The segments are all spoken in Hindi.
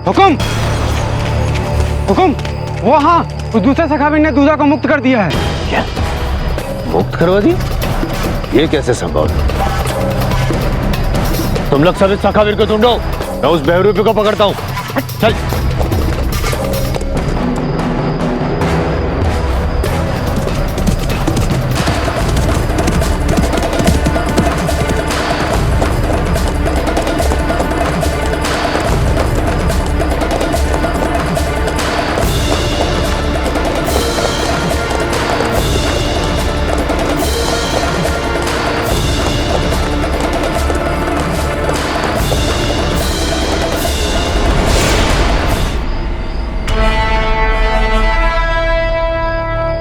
हुकुम हुकुम, वो हाँ, उस दूसरे सखाविन ने दूजा को मुक्त कर दिया है। क्या? मुक्त करवा दिया? ये कैसे संभव? तुम लोग सब इस सखावीर को ढूंढो, मैं उस बहरूपी को पकड़ता हूँ। चल।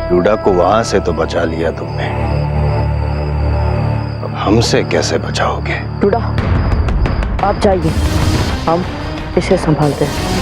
डूडा को वहां से तो बचा लिया तुमने, अब हमसे कैसे बचाओगे? डूडा, आप जाइए, हम इसे संभालते हैं।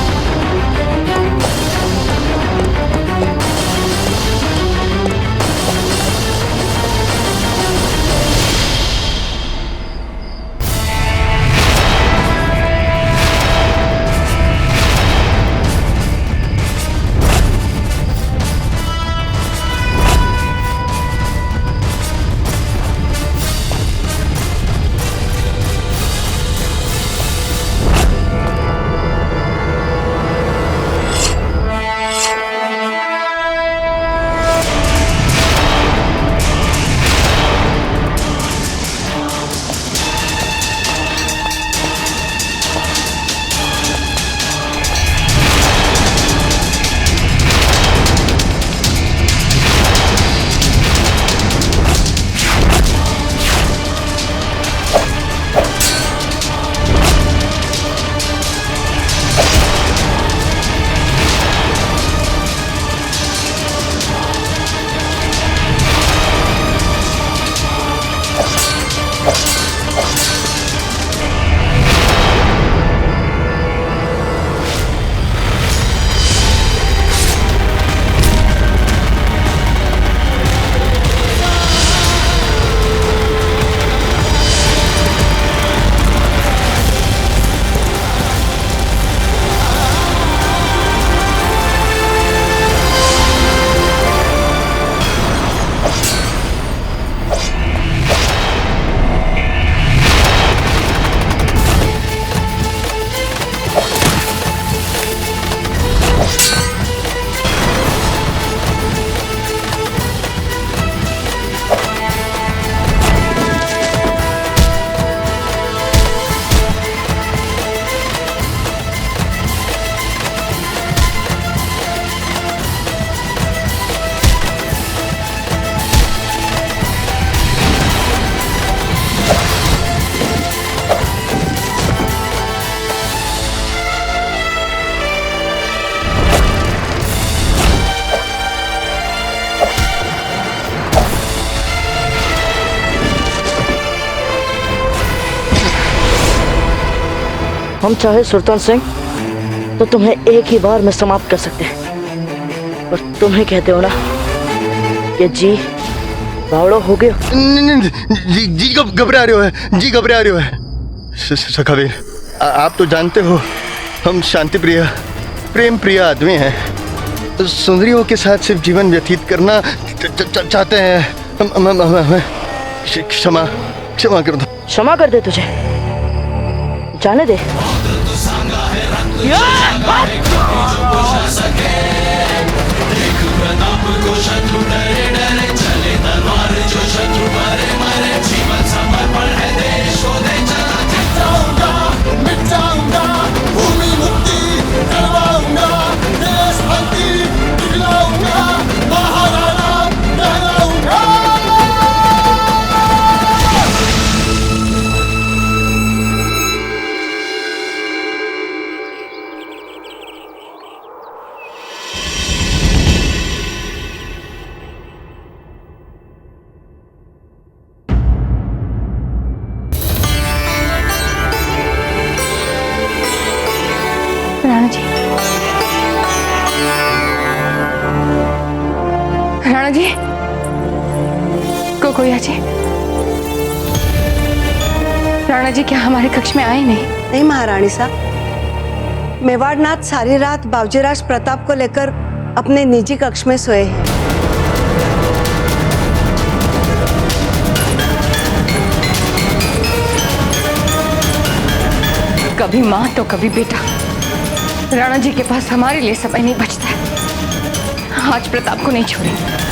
हम चाहे सुल्तान सिंह तो तुम्हें एक ही बार में समाप्त कर सकते हैं, और तुम्हें कहते हो ना कि जी बावड़ो हो गया। जी घबरा रहे हो, जी घबरा रहे हो। सखावीर, आप तो जानते हो हम शांति प्रिय प्रेम प्रिय आदमी हैं, तो सुंदरियों के साथ सिर्फ जीवन व्यतीत करना चाहते हैं। हमें क्षमा कर दो। क्षमा कर दे तुझे, जाने दे। राणा जी, राणा जी, कोकोया जी, राणा जी क्या हमारे कक्ष में आए नहीं? नहीं महारानी साहब, मेवाड़नाथ सारी रात बावजीराज प्रताप को लेकर अपने निजी कक्ष में सोए हैं। कभी माँ तो कभी बेटा। राणा जी के पास हमारे लिए समय नहीं बचता है। आज प्रताप को नहीं छोड़ेंगे।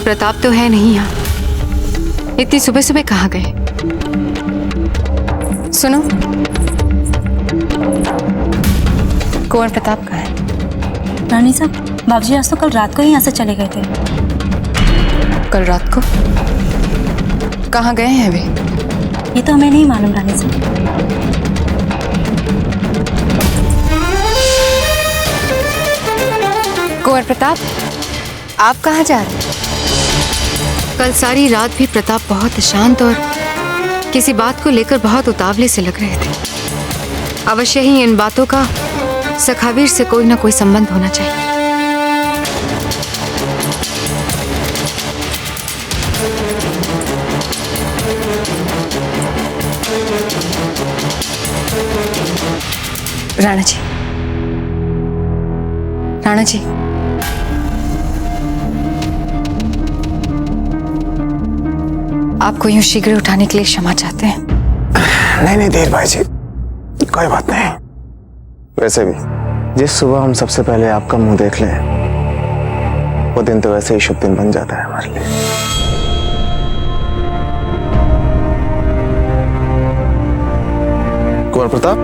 प्रताप तो है नहीं यहाँ। इतनी सुबह सुबह कहाँ गए? सुनो, कुंवर प्रताप कहाँ है? रानी साहब, बाबूजी आज तो कल रात को ही यहाँ से चले गए थे। कल रात को? कहाँ गए हैं वे? ये तो हमें नहीं मालूम रानी साहब। कुंवर प्रताप, आप कहाँ जा रहे हैं? कल सारी रात भी प्रताप बहुत शांत और किसी बात को लेकर बहुत उतावले से लग रहे थे। अवश्य ही इन बातों का सखावीर से कोई ना कोई संबंध होना चाहिए। राणा जी, राणा जी, आपको यूं शीघ्र उठाने के लिए क्षमा चाहते हैं। नहीं नहीं धीर भाई जी, कोई बात नहीं। वैसे भी जिस सुबह हम सबसे पहले आपका मुंह देख लें, वो दिन तो वैसे ही शुभ दिन बन जाता है हमारे लिए। कुंवर प्रताप,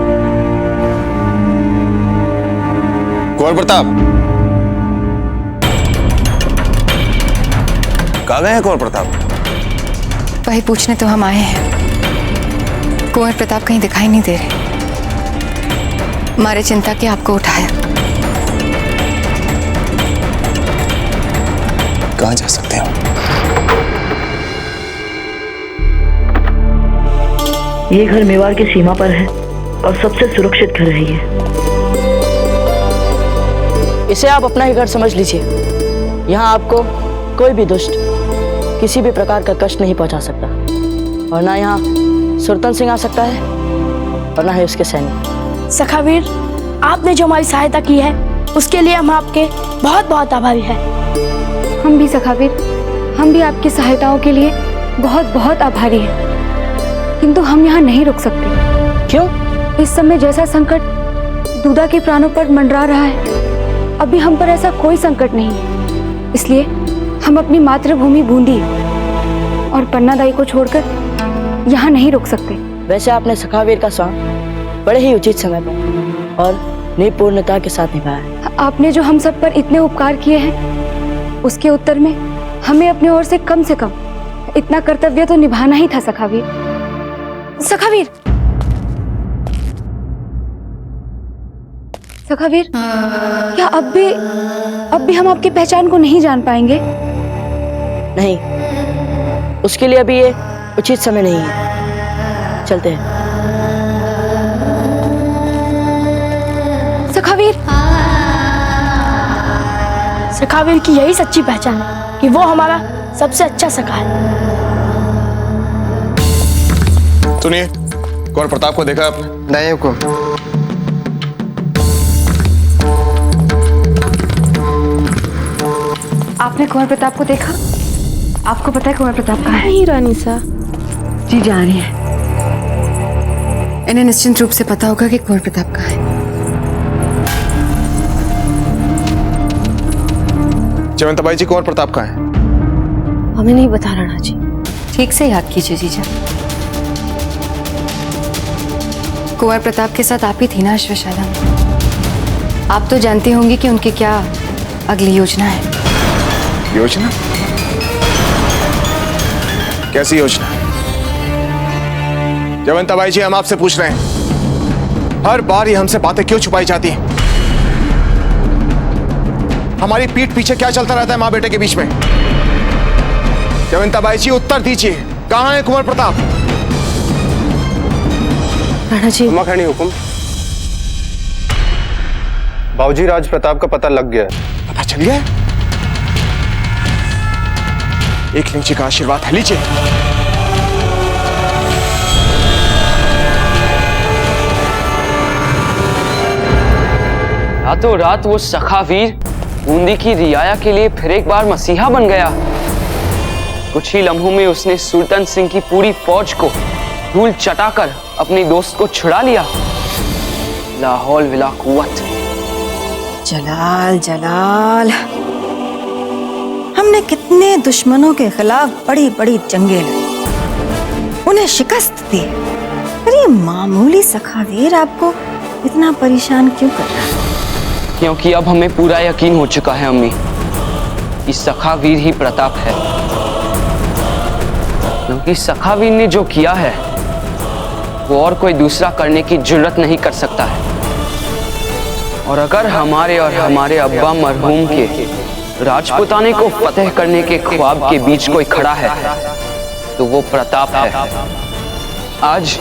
कुंवर प्रताप, कहाँ गए हैं कुंवर प्रताप? वही पूछने तो हम आए हैं। कुंवर प्रताप कहीं दिखाई नहीं दे रहे। हमारे चिंता के आपको उठाया। कहाँ जा सकते हो? ये घर मेवाड़ की सीमा पर है और सबसे सुरक्षित घर है ये। इसे आप अपना ही घर समझ लीजिए। यहाँ आपको कोई भी दुष्ट किसी भी प्रकार का कष्ट नहीं पहुंचा सकता, और ना यहाँ सुरतन सिंह आ सकता है और ना ही उसके सैनिक। सखावीर, आपने जो हमारी सहायता की है उसके लिए हम आपके बहुत बहुत आभारी हैं। हम भी सखावीर, हम भी आपकी सहायताओं के लिए बहुत बहुत आभारी हैं। किंतु हम यहाँ नहीं रुक सकते। क्यों? इस समय जैसा संकट दूधा के प्राणों पर मंडरा रहा है, अभी हम पर ऐसा कोई संकट नहीं है। इसलिए हम अपनी मातृभूमि बूंदी और पन्नादाई को छोड़कर यहाँ नहीं रुक सकते। वैसे आपने सखावीर का स्वांग बड़े ही उचित समय पर और निपुणता के साथ निभाया है। आपने जो हम सब पर इतने उपकार किए हैं, उसके उत्तर में हमें अपनी ओर से कम इतना कर्तव्य तो निभाना ही था सखावीर। सखावीर, सखावीर, क्या अब भी हम आपकी पहचान को नहीं जान पाएंगे? नहीं, उसके लिए अभी ये उचित समय नहीं है। चलते हैं। सखावीर, सखावीर की यही सच्ची पहचान है कि वो हमारा सबसे अच्छा सखा है। सुनिए, कुंवर प्रताप को देखा आपने? नहीं हुकुम। आपने कुंवर प्रताप को देखा? आपको पता है कुंवर प्रताप कहाँ है? नहीं रानी साहब। जी जा रही हैं। इन्हें निश्चिंत रूप से पता होगा कि कुंवर प्रताप कहाँ है। जयवंताबाई जी, कुंवर प्रताप कहाँ है? हमें नहीं बता राणा जी। ठीक से याद कीजिए जीजा। कुंवर प्रताप के साथ आप ही थी ना अश्वशाला में? आप तो जानती होंगी कि उनकी क्या अगली योजना है। योजना? कैसी योजना? जयवंताबाई जी, हम आपसे पूछ रहे हैं, हर बार ये हमसे बातें क्यों छुपाई जाती हैं? हमारी पीठ पीछे क्या चलता रहता है माँ बेटे के बीच में? जयवंताबाई जी, उत्तर दीजिए, कहाँ है कुंवर प्रताप? राणा जी, हुकुम। बाबूजी राज प्रताप का पता लग गया। पता चल गया? एक लिंची का आशीर्वाद है, लीजिए। रातों रात वो सखावीर बूंदी की रियाया के लिए फिर एक बार मसीहा बन गया। कुछ ही लम्हों में उसने सुल्तान सिंह की पूरी फौज को धूल चटाकर अपने दोस्त को छुड़ा लिया। ला हौल विला कुव्वत। जलाल जलाल, हमने कितने दुश्मनों के खिलाफ बड़ी बड़ी जंगें लड़ी, उन्हें शिकस्त दी। पर ये मामूली सखावीर आपको इतना परेशान क्यों कर रहा है? क्योंकि अब हमें पूरा यकीन हो चुका है अम्मी, इस सखावीर ही प्रताप है। क्योंकि सखावीर ने जो किया है वो और कोई दूसरा करने की जुर्रत नहीं कर सकता है। और अगर हमारे और हमारे अब्बा मरहूम के राजपुताने को फतेह करने के ख्वाब के बीच कोई खड़ा है तो वो प्रताप है। आज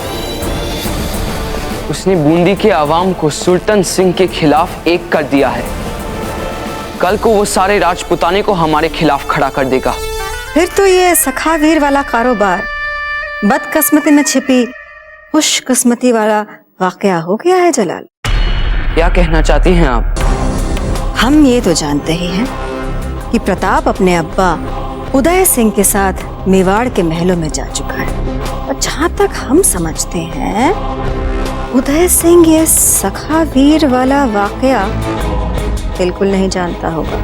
उसने बूंदी के आवाम को सुल्तान सिंह के खिलाफ एक कर दिया है। कल को वो सारे राजपुताने को हमारे खिलाफ खड़ा कर देगा। फिर तो ये सखावीर वाला कारोबार बदकिस्मती में छिपी खुशकिस्मती वाला वाकया हो गया है जलाल। क्या कहना चाहती हैं आप? हम ये तो जानते ही हैं कि प्रताप अपने अब्बा उदय सिंह के साथ मेवाड़ के महलों में जा चुका है। और जहाँ तक हम समझते हैं उदय सिंह ये सखावीर वाला वाकया बिल्कुल नहीं जानता होगा।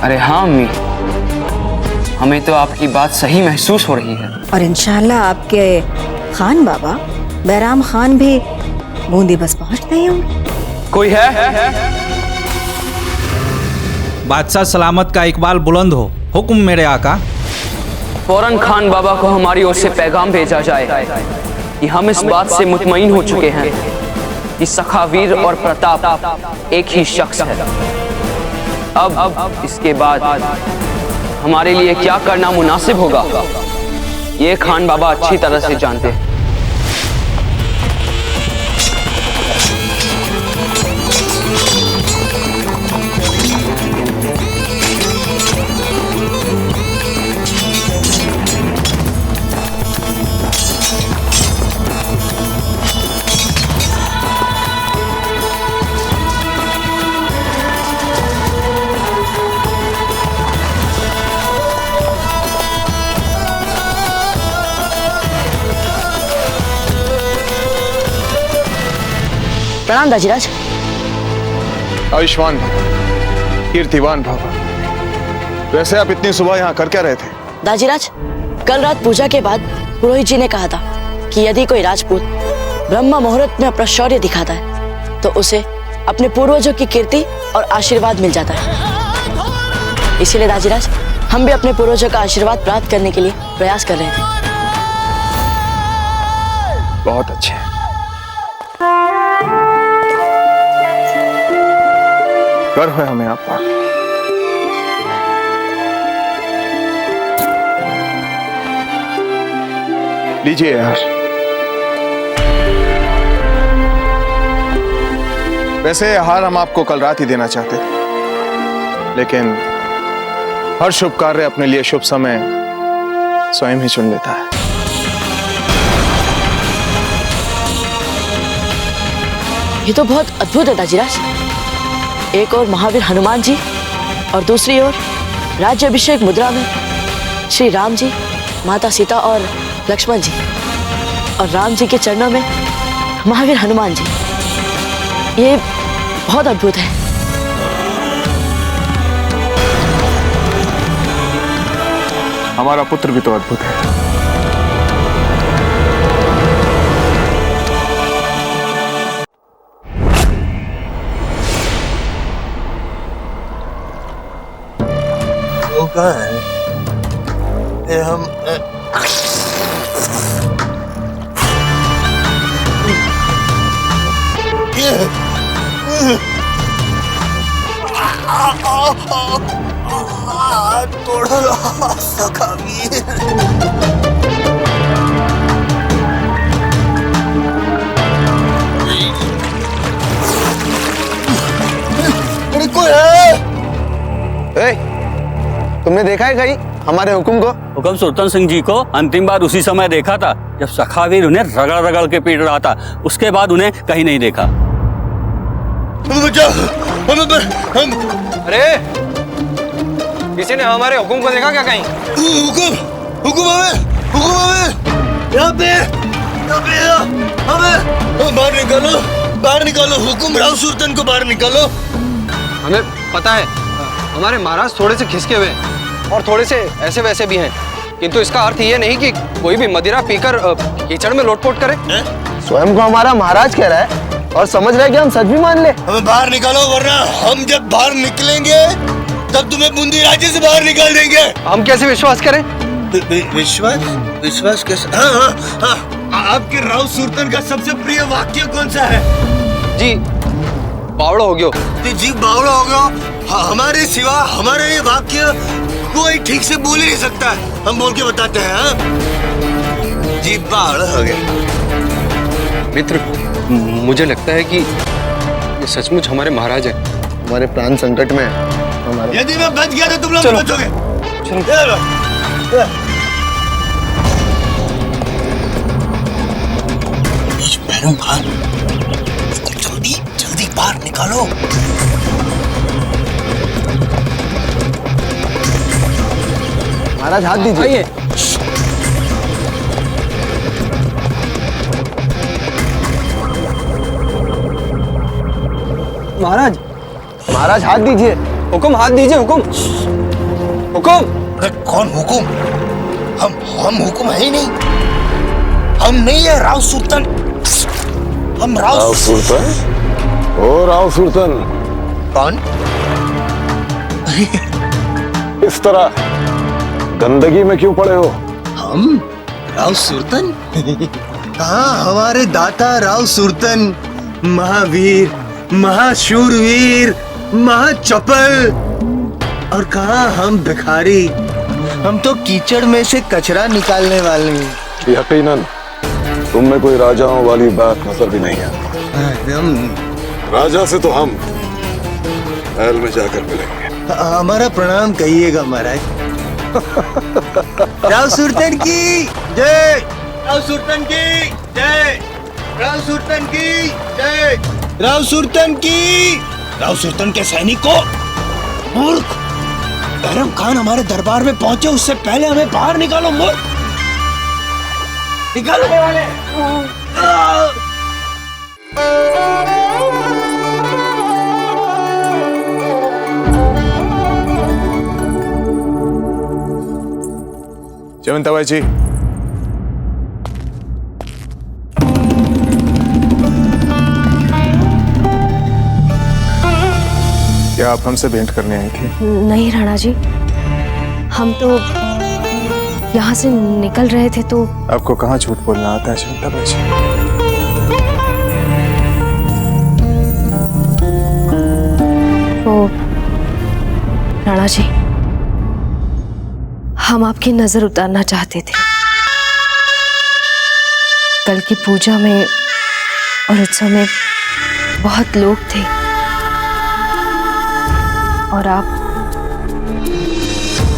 अरे हाँ अम्मी, हमें तो आपकी बात सही महसूस हो रही है। और इंशाल्लाह आपके खान बाबा बैराम खान भी बूंदी बस पहुंचते ही होंगे। कोई है? बादशाह सलामत का इकबाल बुलंद हो। हुक्म मेरे आका। फौरन खान बाबा को हमारी ओर से पैगाम भेजा जाए कि हम इस बात से मुतमईन हो चुके हैं कि सखावीर और प्रताप एक ही शख्स है। अब इसके बाद हमारे लिए क्या करना मुनासिब होगा ये खान बाबा अच्छी तरह से जानते हैं। प्रणाम दाजीराज। आयुष्मान भव, कीर्तिवान भव। वैसे आप इतनी सुबह यहाँ कर क्या रहे थे? दाजीराज, कल रात पूजा के बाद पुरोहित जी ने कहा था कि यदि कोई राजपूत ब्रह्म मुहूर्त में अपना शौर्य दिखाता है तो उसे अपने पूर्वजों की कीर्ति और आशीर्वाद मिल जाता है। इसीलिए दाजीराज, हम भी अपने पूर्वजों का आशीर्वाद प्राप्त करने के लिए प्रयास कर रहे थे। बहुत अच्छे। गर्व है हमें आप पर। लीजिए यार। वैसे हार हम आपको कल रात ही देना चाहते थे, लेकिन हर शुभ कार्य अपने लिए शुभ समय स्वयं ही चुन लेता है। ये तो बहुत अद्भुत है दाजीराज। एक और महावीर हनुमान जी और दूसरी ओर राज्याभिषेक मुद्रा में श्री राम जी, माता सीता और लक्ष्मण जी, और राम जी के चरणों में महावीर हनुमान जी। ये बहुत अद्भुत है। हमारा पुत्र भी तो अद्भुत है। कहाँ है? ये हम तोड़ सखावीर। कोई है? तुमने देखा है कहीं हमारे हुक्म को? हुक्म सुल्तान सिंह जी को अंतिम बार उसी समय देखा था जब सखावीर उन्हें रगड़ रगड़ के पीट रहा था। उसके बाद उन्हें कहीं नहीं देखा। अरे किसी ने हमारे हुक्म को देखा क्या कहीं? हुक्म यहाँ पे हमें बाहर निकालो हुक्म राव सुल्तान को बाहर निकालो। हमें पता है हमारे महाराज थोड़े से खिसके हुए हैं और थोड़े से ऐसे वैसे भी हैं, किंतु इसका अर्थ ये नहीं कि कोई भी मदिरा पीकर कीचड़ में लोटपोट करे। स्वयं को हमारा महाराज कह रहा है और समझ रहा है कि हम सच भी मान ले। हमें बाहर निकालो वरना हम जब बाहर निकलेंगे तब तुम्हें बूंदी राज्य से बाहर निकाल देंगे। हम कैसे विश्वास करें? विश्वास कैसे? हाँ। आपके राव सुल्तान का सबसे प्रिय वाक्य कौन सा है? जी बावड़ो हो गयो। जी बावड़ो हो गयो। हमारे सिवा हमारे ये वाक्य कोई ठीक से बोल ही नहीं सकता है। हम बोल के बताते हैं। हाँ? जी बावड़ो हो गए। मित्र मुझे लगता है कि ये सचमुच हमारे महाराज हैं। हमारे प्राण संकट में हमारे। यदि मैं बच गया तो तुम लोग बचोगे। बैरम खान इसको जल्दी बाहर निकालो। महाराज हाथ दीजिए। महाराज हाथ दीजिए। हुकुम हाथ दीजिए। हुकुम। अरे कौन हुकुम? हम हुकुम है ही नहीं। हम नहीं है राव सुल्तान। हम राव सुल्तान। ओ राव सुल्तान। कौन? इस तरह गंदगी में क्यों पड़े हो? हम राव सुल्तान? कहाँ हमारे दाता राव सुल्तान महावीर, महाशूरवीर, महाचपल, और कहाँ हम भिखारी। हम तो कीचड़ में से कचरा निकालने वाले हैं। यकीनन तुम में कोई राजाओं वाली बात नजर भी नहीं आती। राजा से तो हम महल में जाकर मिलेंगे। हमारा प्रणाम कहिएगा महाराज। राव सुल्तान की जय। राव सुल्तान की जय। राव सुल्तान की जय। राव सुल्तान की। राव सुल्तान के सैनिकों, मूर्ख! बैरम खान हमारे दरबार में पहुंचे उससे पहले हमें बाहर निकालो। मूर्ख! निकालो वाले। जयवंताबाई जी, क्या आप हमसे भेंट करने आई थी? नहीं राणा जी, हम तो यहाँ से निकल रहे थे तो। आपको कहाँ झूठ बोलना आता है जयवंताबाई जी? वो राणा जी, हम आपकी नजर उतारना चाहते थे। कल की पूजा में और उत्सव में बहुत लोग थे और आप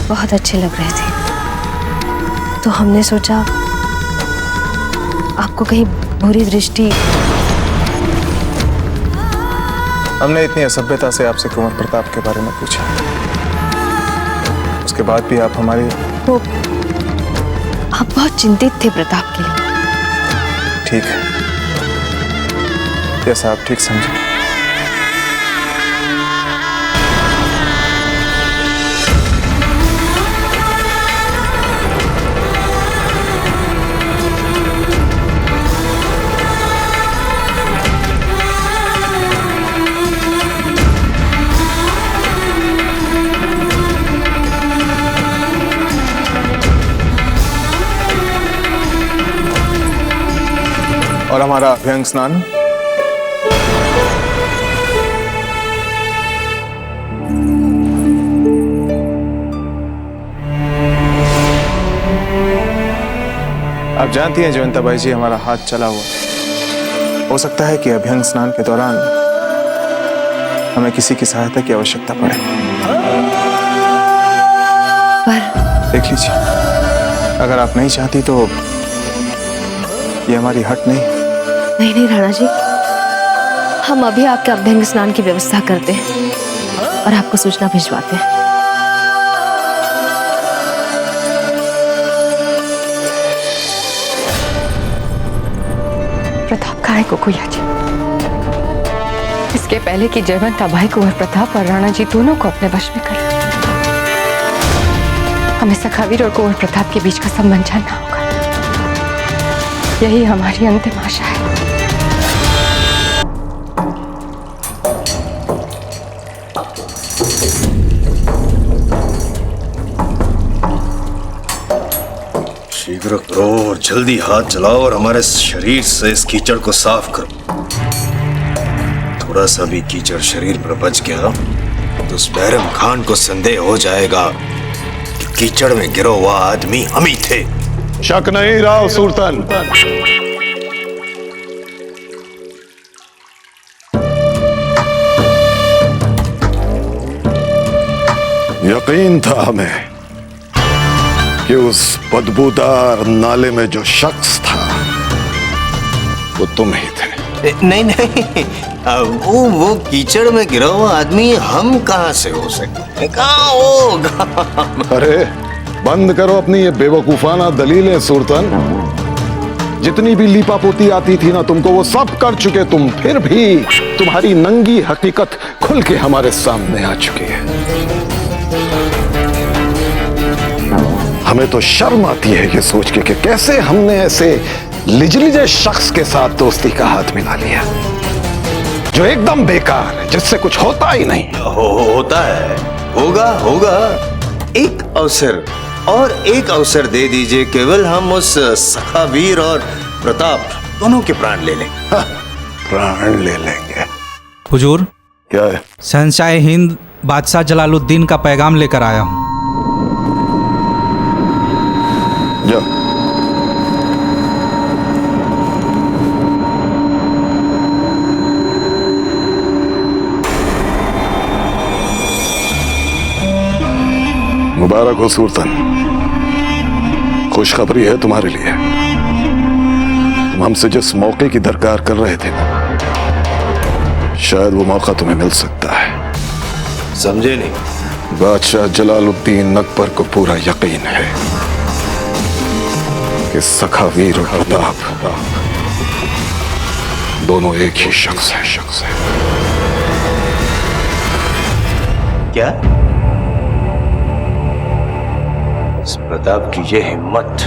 बहुत अच्छे लग रहे थे, तो हमने सोचा आपको कहीं बुरी दृष्टि। हमने इतनी असभ्यता से आपसे कुंवर प्रताप के बारे में पूछा, उसके बाद भी आप हमारी। वो आप बहुत चिंतित थे प्रताप के लिए। ठीक है, जैसा आप ठीक समझे। और हमारा अभ्यंग स्नान। आप जानती हैं जयवंताबाई जी, हमारा हाथ चला हुआ। हो सकता है कि अभ्यंग स्नान के दौरान हमें किसी की सहायता की आवश्यकता पड़े। देख लीजिए, अगर आप नहीं चाहती तो ये हमारी हट नहीं। नहीं नहीं राणा जी, हम अभी आपके अभ्यंग स्नान की व्यवस्था करते हैं और आपको सूचना भिजवाते हैं। प्रताप कहाँ है कुकुया जी? इसके पहले कि जयवंत अभाई कुंवर प्रताप और राणा जी दोनों को अपने वश में कर ले, हमें सखावीर और कुंवर प्रताप के बीच का संबंध जानना होगा। यही हमारी अंतिम आशा है। शीघ्र करो और जल्दी हाथ चलाओ और हमारे शरीर से इस कीचड़ को साफ करो। थोड़ा सा भी कीचड़ शरीर पर बच गया तो उस बैरम खान को संदेह हो जाएगा कि कीचड़ में गिरा हुआ आदमी हम ही थे। शक नहीं राव सुल्तान, यकीन था हमें कि उस बदबूदार नाले में जो शख्स था वो तुम ही थे। नहीं नहीं, वो कीचड़ में गिरा हुआ आदमी हम कहां से हो सकते, कहां होगा? अरे बंद करो अपनी ये बेवकूफाना दलीलें सुल्तान। जितनी भी लीपापोती आती थी ना तुमको, वो सब कर चुके तुम, फिर भी तुम्हारी नंगी हकीकत खुल के हमारे सामने आ चुकी है। हमें तो शर्म आती है ये सोच के कि कैसे हमने ऐसे लिजलिजे शख्स के साथ दोस्ती का हाथ मिला लिया, जो एकदम बेकार है, जिससे कुछ होता ही नहीं। होता है, होगा। एक अवसर दे दीजिए, केवल हम उस सखावीर और प्रताप दोनों के प्राण ले लेंगे। प्राण ले लेंगे? हुजूर, क्या है? शहंशाह हिंद बादशाह जलालुद्दीन का पैगाम लेकर आया हूँ। जाओ। मुबारक हो सुल्तान, खुशखबरी है तुम्हारे लिए। तुम हमसे जिस मौके की दरकार कर रहे थे ना, शायद वो मौका तुम्हें मिल सकता है। समझे नहीं? बादशाह जलालुद्दीन अकबर को पूरा यकीन है कि सखावीर और प्रताप दोनों एक ही शख्स है। क्या? इस प्रताप की ये हिम्मत,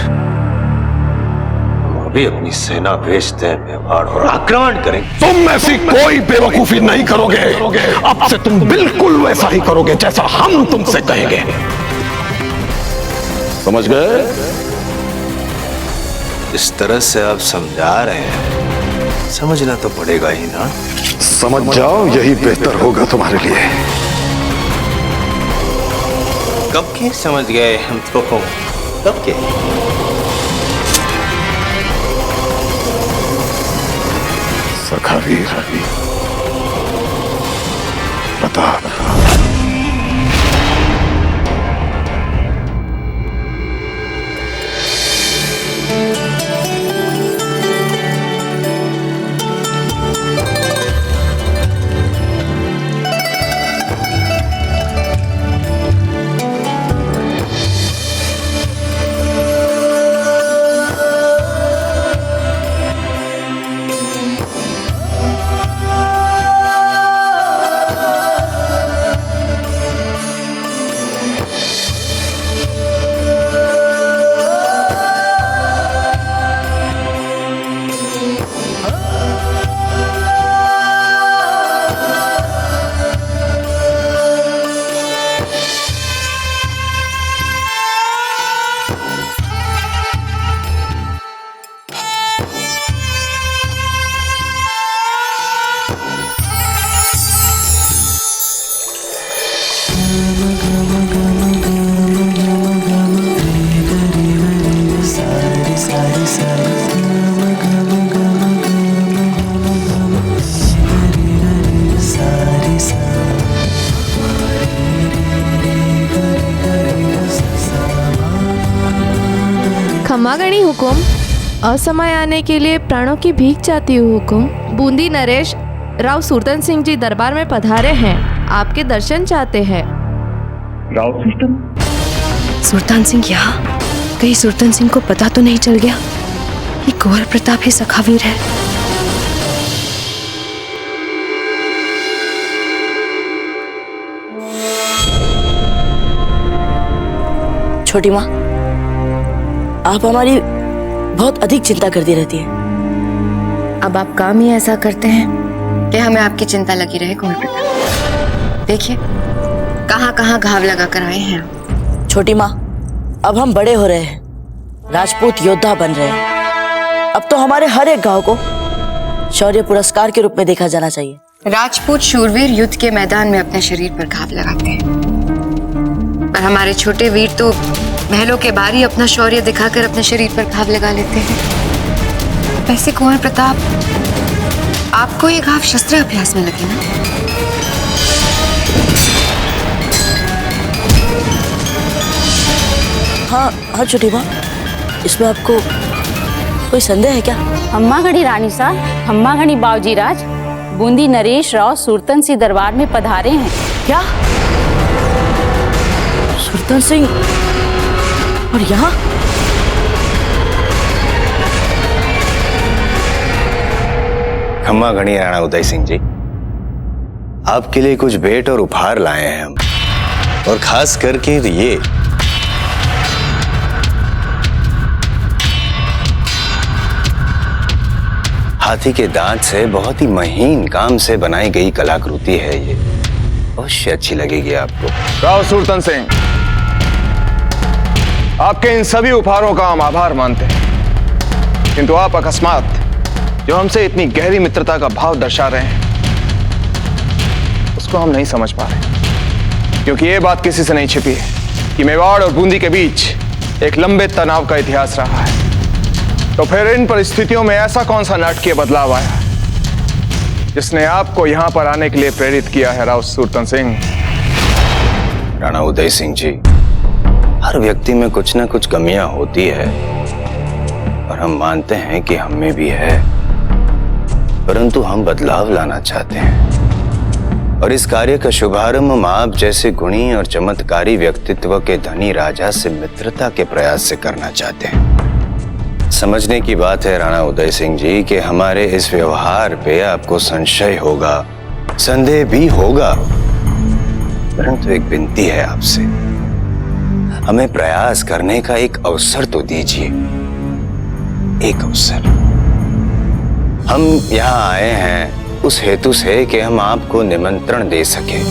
हम अभी अपनी सेना भेजते हैं मेवाड़ और आक्रमण करें। तुम ऐसी कोई बेवकूफी नहीं करोगे। अब से तुम बिल्कुल वैसा ही करोगे जैसा हम तुमसे कहेंगे। समझ गए? इस तरह से आप समझा रहे हैं, समझना तो पड़ेगा ही ना। समझ जाओ, यही बेहतर होगा तुम्हारे लिए। कब के समझ गए हम तो, कब के? सखावीर प्रताप, खम्मागणी हुकुम, असमय आने के लिए प्राणों की भीख चाहती हूँ हुकुम। बूंदी नरेश राव सुरतन सिंह जी दरबार में पधारे हैं, आपके दर्शन चाहते हैं। राव सुल्तान सिंह यहाँ? कहीं सुल्तान सिंह को पता तो नहीं चल गया कि कुंवर प्रताप ही सखावीर है? छोटी माँ, आप हमारी बहुत अधिक चिंता करती रहती है। अब आप काम ही ऐसा करते हैं कि हमें आपकी चिंता लगी रहे कुंवर प्रताप। देखिए कहाँ कहाँ घाव लगा कर आए हैं आप। छोटी माँ, अब हम बड़े हो रहे हैं, राजपूत योद्धा बन रहे हैं। अब तो हमारे हर एक गांव को शौर्य पुरस्कार के रूप में देखा जाना चाहिए। राजपूत शूरवीर युद्ध के मैदान में अपने शरीर पर घाव लगाते हैं, और हमारे छोटे वीर तो महलों के बाहर ही अपना शौर्य दिखाकर अपने शरीर पर घाव लगा लेते हैं। वैसे कुंवर प्रताप, आपको ये घाव शस्त्र अभ्यास में लगे ना? हाँ हाँ छोटी माँ, इसमें आपको कोई संदेह है क्या? खम्मागणी रानी सा, खम्मागणी बावजी राज, बूंदी नरेश राव सुरतन सिंह दरबार में पधारे हैं। क्या? सुरतन सिंह? और यहाँ? खम्मागणी राणा उदय सिंह जी, आपके लिए कुछ भेंट और उपहार लाए हैं हम, और खास करके ये हाथी के दांत से बहुत ही महीन काम से बनाई गई कलाकृति है। ये अवश्य अच्छी लगेगी आपको। राव सुरतन सिंह, आपके इन सभी उपहारों का हम आभार मानते हैं, किंतु आप अकस्मात जो हमसे इतनी गहरी मित्रता का भाव दर्शा रहे हैं उसको हम नहीं समझ पा रहे, क्योंकि ये बात किसी से नहीं छिपी है कि मेवाड़ और बूंदी के बीच एक लंबे तनाव का इतिहास रहा है। तो फिर इन परिस्थितियों में ऐसा कौन सा नाटकीय बदलाव आया जिसने आपको यहां पर आने के लिए प्रेरित किया है राव सुरतन सिंह? राणा उदय सिंह जी, हर व्यक्ति में कुछ ना कुछ कमियां होती है, और हम मानते हैं कि हम में भी है, परंतु हम बदलाव लाना चाहते हैं, और इस कार्य का शुभारंभ हम आप जैसे गुणी और चमत्कारी व्यक्तित्व के धनी राजा से मित्रता के प्रयास से करना चाहते हैं। समझने की बात है राणा उदय सिंह जी कि हमारे इस व्यवहार पे आपको संशय होगा, संदेह भी होगा, परंतु एक विनती है आपसे, हमें प्रयास करने का एक अवसर तो दीजिए, एक अवसर। हम यहाँ आए हैं उस हेतु से कि हम आपको निमंत्रण दे सके।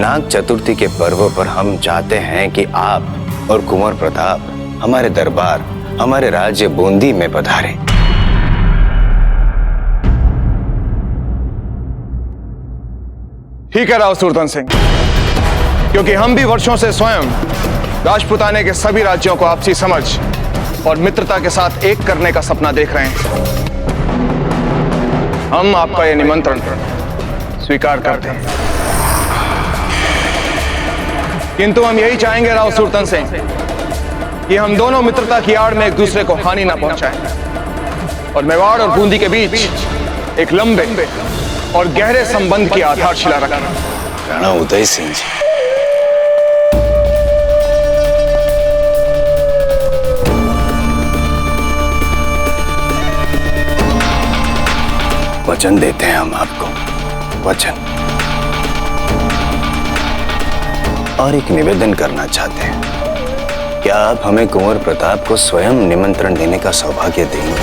नाग चतुर्थी के पर्व पर हम चाहते हैं कि आप और कुंवर प्रताप हमारे दरबार, हमारे राज्य बूंदी में पधारें। ठीक है राव सुरतन सिंह, क्योंकि हम भी वर्षों से स्वयं राजपुताने के सभी राज्यों को आपसी समझ और मित्रता के साथ एक करने का सपना देख रहे हैं। हम आपका यह निमंत्रण स्वीकार करते हैं, किंतु हम यही चाहेंगे राव सुरतन सिंह कि हम दोनों मित्रता की आड़ में एक दूसरे को हानि ना पहुंचाएं, और मेवाड़ और बूंदी के बीच एक लंबे और गहरे संबंध की आधारशिला रखें। राणा उदय सिंह जी, वचन देते हैं हम आपको, वचन। और एक निवेदन करना चाहते हैं, क्या आप हमें कुंवर प्रताप को स्वयं निमंत्रण देने का सौभाग्य देंगे?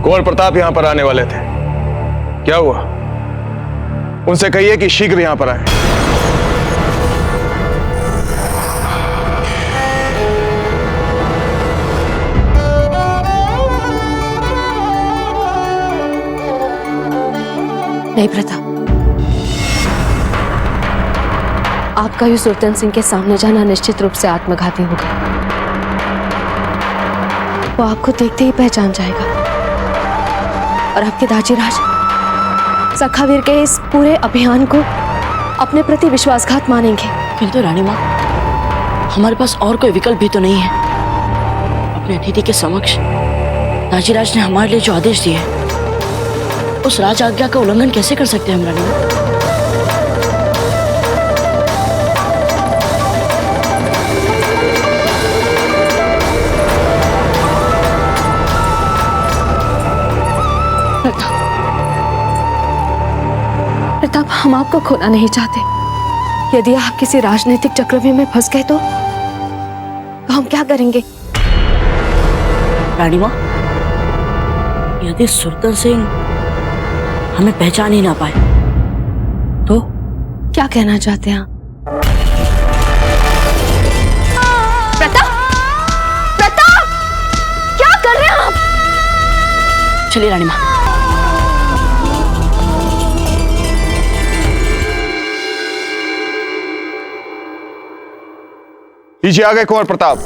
कुंवर प्रताप यहां पर आने वाले थे, क्या हुआ? उनसे कहिए कि शीघ्र यहां पर आए। नहीं प्रताप, आपका भी सुल्तान सिंह के सामने जाना निश्चित रूप से आत्मघाती होगा। वो आपको देखते ही पहचान जाएगा, और आपके दाजीराज सखावीर के इस पूरे अभियान को अपने प्रति विश्वासघात मानेंगे। किंतु रानी माँ, हमारे पास और कोई विकल्प भी तो नहीं है। अपने अतिथि के समक्ष राजीराज ने हमारे लिए जो आदेश दिए, उस राज आज्ञा का उल्लंघन कैसे कर सकते हैं हम रानी माँ? प्रताप, हम आपको खोना नहीं चाहते। यदि आप किसी राजनीतिक चक्रव्यूह में फंस गए तो हम क्या करेंगे? रानी माँ, यदि सुरतन सिंह हमें पहचान ही ना पाए तो? क्या कहना चाहते हैं आप? प्रताप! प्रताप! क्या कर रहे हैं आप? चलिए रानी माँ। लीजिए आ गए कुंवर प्रताप।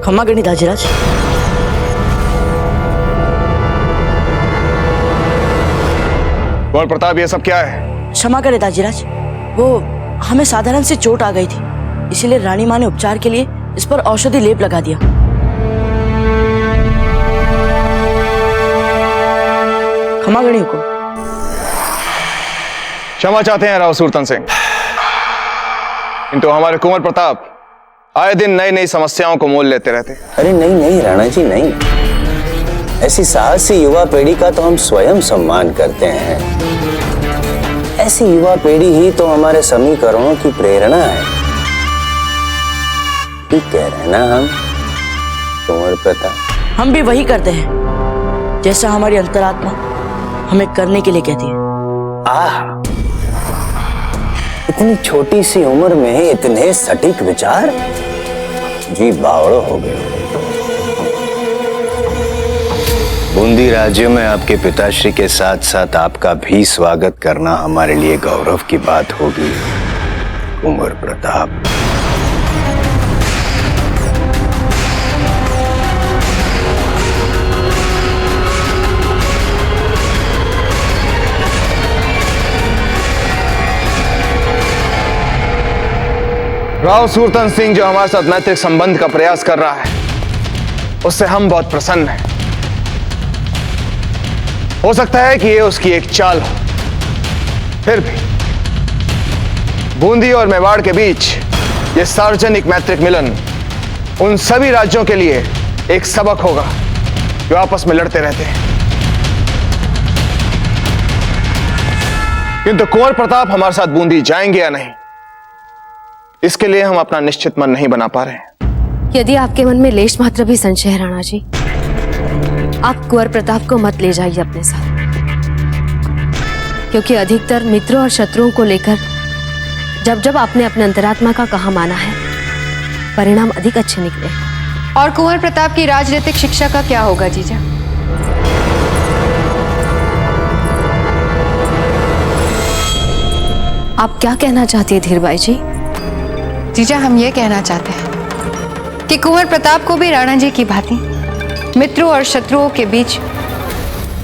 खम्मा गणी दाजीराज। कुंवर प्रताप, ये सब क्या है? क्षमा करें दाजीराज, वो हमें साधारण सी चोट आ गई थी, इसीलिए रानी माँ ने उपचार के लिए इस पर औषधि लेप लगा दिया। क्षमा गणी हुकुम। क्षमा चाहते हैं राव सुरतन सिंह, किंतु हमारे कुंवर प्रताप आए दिन नई नई समस्याओं को मोल लेते रहते। अरे नहीं नहीं राणा जी, नहीं। ऐसी साहसी युवा पीढ़ी का तो हम स्वयं सम्मान करते हैं। ऐसी युवा पीढ़ी ही तो हमारे समीकरणों की प्रेरणा है। ठीक कह रहे हैं ना हम कुंवर प्रताप? हम भी वही करते हैं जैसा हमारी अंतरात्मा हमें करने के लिए कहती है। इतनी छोटी सी उम्र में इतने सटीक विचार, जी बावड़ो हो गए। बूंदी राज्य में आपके पिताश्री के साथ साथ आपका भी स्वागत करना हमारे लिए गौरव की बात होगी कुंवर प्रताप। राव सुरतन सिंह जो हमारे साथ मैत्रिक संबंध का प्रयास कर रहा है, उससे हम बहुत प्रसन्न हैं। हो सकता है कि ये उसकी एक चाल हो, फिर भी बूंदी और मेवाड़ के बीच ये सार्वजनिक मैत्रिक मिलन उन सभी राज्यों के लिए एक सबक होगा जो आपस में लड़ते रहते हैं। किंतु कुंवर प्रताप हमारे साथ बूंदी जाएंगे या नहीं, इसके लिए हम अपना निश्चित मन नहीं बना पा रहे हैं। यदि आपके मन में लेश मात्र भी संशय है राणा जी, आप कुंवर प्रताप को मत ले जाइए अपने साथ, क्योंकि अधिकतर मित्रों और शत्रुओं को लेकर जब जब आपने अपने अंतरात्मा का कहा माना है, परिणाम अधिक अच्छे निकले। और कुंवर प्रताप की राजनीतिक शिक्षा का क्या होगा जीजा? आप क्या कहना चाहती है धीरबाई जी? जीजा, हम ये कहना चाहते हैं कि कुंवर प्रताप को भी राणा जी की भांति मित्रों और शत्रुओं के बीच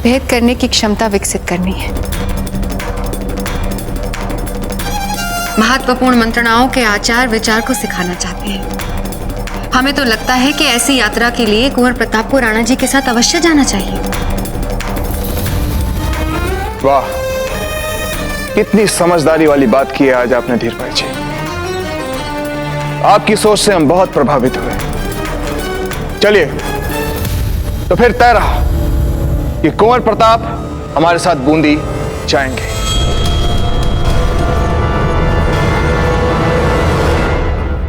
भेद करने की क्षमता विकसित करनी है। महत्वपूर्ण मंत्रणाओं के आचार विचार को सिखाना चाहते हैं। हमें तो लगता है कि ऐसी यात्रा के लिए कुंवर प्रताप को राणा जी के साथ अवश्य जाना चाहिए। वाह, कितनी समझदारी वाली बात की है आज आपने धीरबाई जी। आपकी सोच से हम बहुत प्रभावित हुए। चलिए तो फिर तय रहा कि कुंवर प्रताप हमारे साथ बूंदी जाएंगे।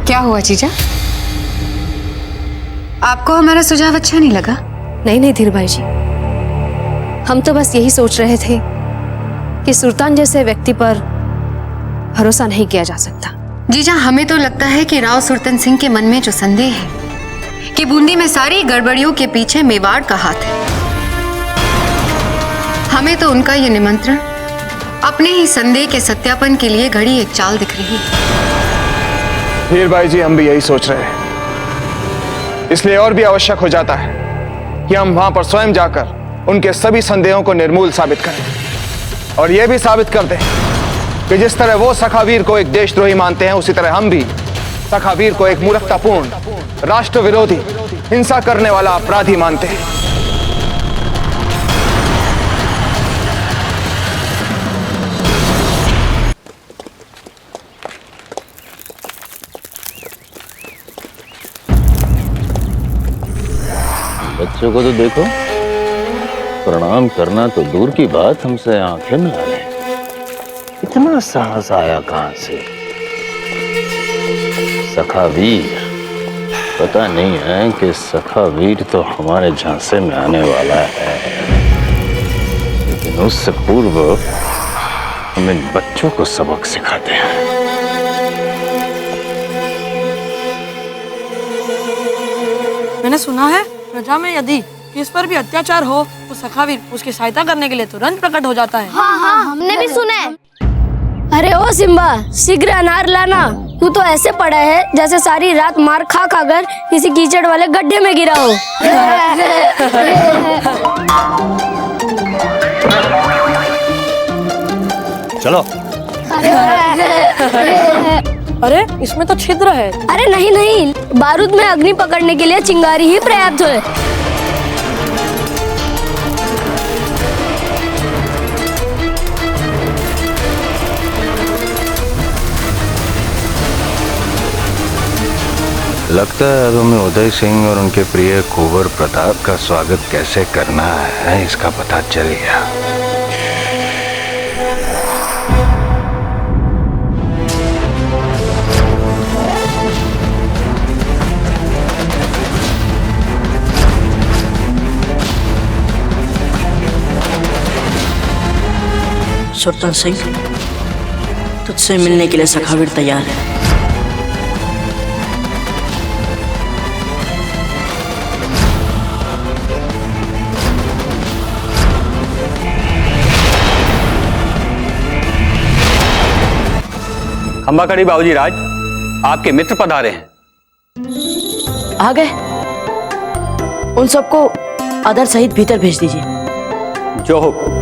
क्या हुआ जीजा? आपको हमारा सुझाव अच्छा नहीं लगा? नहीं नहीं धीरबाई जी, हम तो बस यही सोच रहे थे कि सुल्तान जैसे व्यक्ति पर भरोसा नहीं किया जा सकता। जीजा, हमें तो लगता है कि राव सुरतन सिंह के मन में जो संदेह है कि बूंदी में सारी गड़बड़ियों के पीछे मेवाड़ का हाथ है। हमें तो उनका ये निमंत्रण अपने ही संदेह के सत्यापन के लिए घड़ी एक चाल दिख रही है। हीर भाई जी, हम भी यही सोच रहे हैं। इसलिए और भी आवश्यक हो जाता है कि हम वहां पर स्वयं जाकर उनके सभी संदेहों को निर्मूल साबित करें और यह भी साबित कर दें कि जिस तरह वो सखावीर को एक देशद्रोही मानते हैं, उसी तरह हम भी सखावीर को एक मूर्खतापूर्ण, राष्ट्र विरोधी, हिंसा करने वाला अपराधी मानते हैं। बच्चों को तो देखो, प्रणाम करना तो दूर की बात, हमसे आंखें मिला रहे। इतना साहस आया कहां से? सखावीर, पता नहीं है कि सखावीर तो हमारे झांसे में आने वाला है, लेकिन उससे पूर्व हम इन बच्चों को सबक सिखाते हैं। मैंने सुना है प्रजा में यदि किस पर भी अत्याचार हो तो सखावीर उसकी सहायता करने के लिए तुरंत प्रकट हो जाता है। हाँ, हमने भी सुना है। अरे ओ सिम्बा, शीघ्र अनार लाना। तू तो ऐसे पड़ा है जैसे सारी रात मार खा खाकर किसी कीचड़ वाले गड्ढे में गिरा हो। चलो। अरे इसमें तो छिद्र है। अरे नहीं नहीं, बारूद में अग्नि पकड़ने के लिए चिंगारी ही पर्याप्त है। लगता है अब हमें उदय सिंह और उनके प्रिय कुंवर प्रताप का स्वागत कैसे करना है इसका पता चल गया। सुल्तान सिंह, तुझसे मिलने के लिए सखावीर तैयार है। खंबाकड़ी बाबूजी राज, आपके मित्र पधारे हैं। आ गए? उन सबको आदर सहित भीतर भेज दीजिए। जो हुक्म।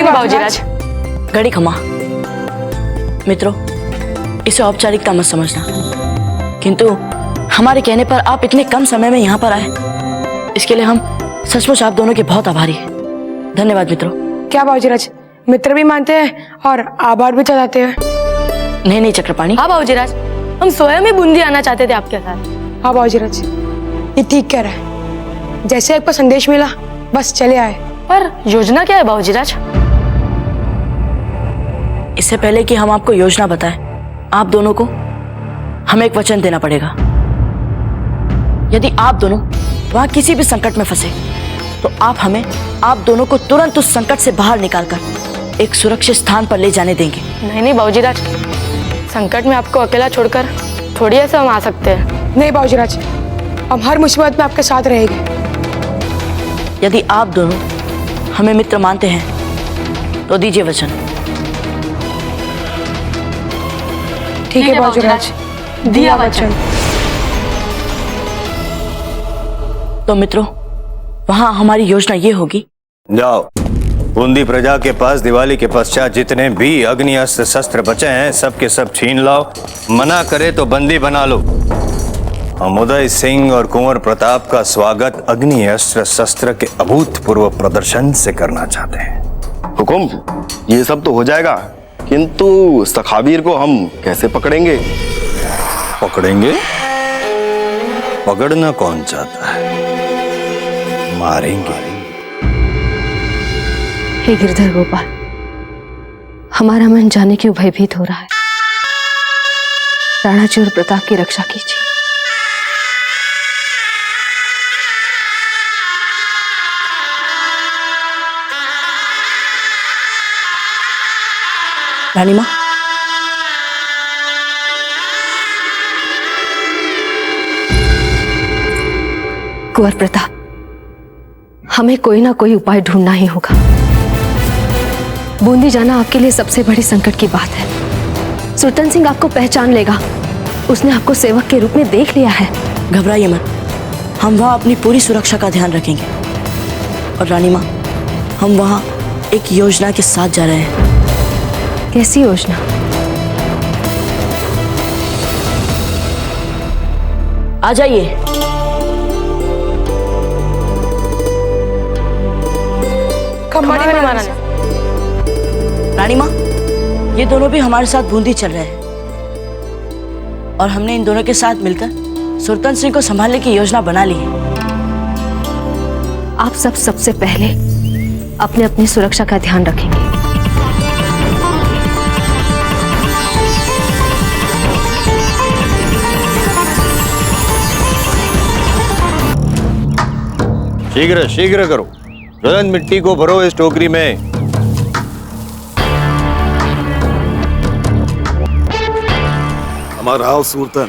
बाबूजी राज, घड़ी खमा। मित्रों, इसे औपचारिकता मत समझना, किंतु हमारे कहने पर आप इतने कम समय में यहाँ पर आए, इसके लिए हम सचमुच आप दोनों के बहुत आभारी हैं। धन्यवाद मित्रों। क्या बाबूजी राज, मित्र भी मानते हैं और आभार भी जताते हैं। नहीं नहीं चक्रपाणी। हाँ बाबूजी राज, हम स्वयं ही बूंदी आना चाहते थे आपके साथ। हाँ बाबूजी राज, ये ठीक कह रहा है। जैसे एक पर संदेश मिला, बस चले आए। पर योजना क्या है बाबूजी राज? इससे पहले कि हम आपको योजना बताएं, आप दोनों को हमें एक वचन देना पड़ेगा। यदि आप दोनों वहां किसी भी संकट में फंसे तो आप हमें, आप दोनों को तुरंत उस संकट से बाहर निकालकर एक सुरक्षित स्थान पर ले जाने देंगे। नहीं नहीं बाबूजी राज, संकट में आपको अकेला छोड़कर थोड़ी ऐसे हम आ सकते हैं। नहीं बाबूजी राज, हम हर मुसीबत में आपके साथ रहेंगे। यदि आप दोनों हमें मित्र मानते हैं तो दीजिए वचन। ठीक है बाबूजी राज, दिया वचन। तो मित्रों, वहां हमारी योजना ये होगी। जाओ, बूंदी प्रजा के पास दिवाली के पश्चात जितने भी अग्नि अस्त्र शस्त्र बचे हैं सबके सब छीन लाओ। मना करे तो बंदी बना लो। हम उदय सिंह और कुंवर प्रताप का स्वागत अग्नि अस्त्र शस्त्र के अभूतपूर्व प्रदर्शन से करना चाहते हैं। हुकुम, ये सब तो हो जाएगा, किंतु सखावीर को हम कैसे पकड़ेंगे? पकड़ेंगे? पकड़ना कौन चाहता है? मारेंगे। हे गिरधर गोपाल, हमारा मन जाने क्यों भयभीत हो रहा है। राणा जी और प्रताप की रक्षा कीजिए। रानी माँ, कुंवर प्रताप, हमें कोई ना कोई उपाय ढूंढना ही होगा। बूंदी जाना आपके लिए सबसे बड़ी संकट की बात है। सुल्तान सिंह आपको पहचान लेगा, उसने आपको सेवक के रूप में देख लिया है। घबराइए मत, हम वहाँ अपनी पूरी सुरक्षा का ध्यान रखेंगे। और रानी माँ, हम वहाँ एक योजना के साथ जा रहे हैं। कैसी योजना? आ जाइए। रानी माँ, ये दोनों भी हमारे साथ बूंदी चल रहे हैं और हमने इन दोनों के साथ मिलकर सुल्तान सिंह को संभालने की योजना बना ली है। आप सब सबसे पहले अपने अपनी सुरक्षा का ध्यान रखेंगे। शीघ्र शीघ्र करो, तुरंत मिट्टी को भरो इस टोकरी में। हमारा सुल्तान,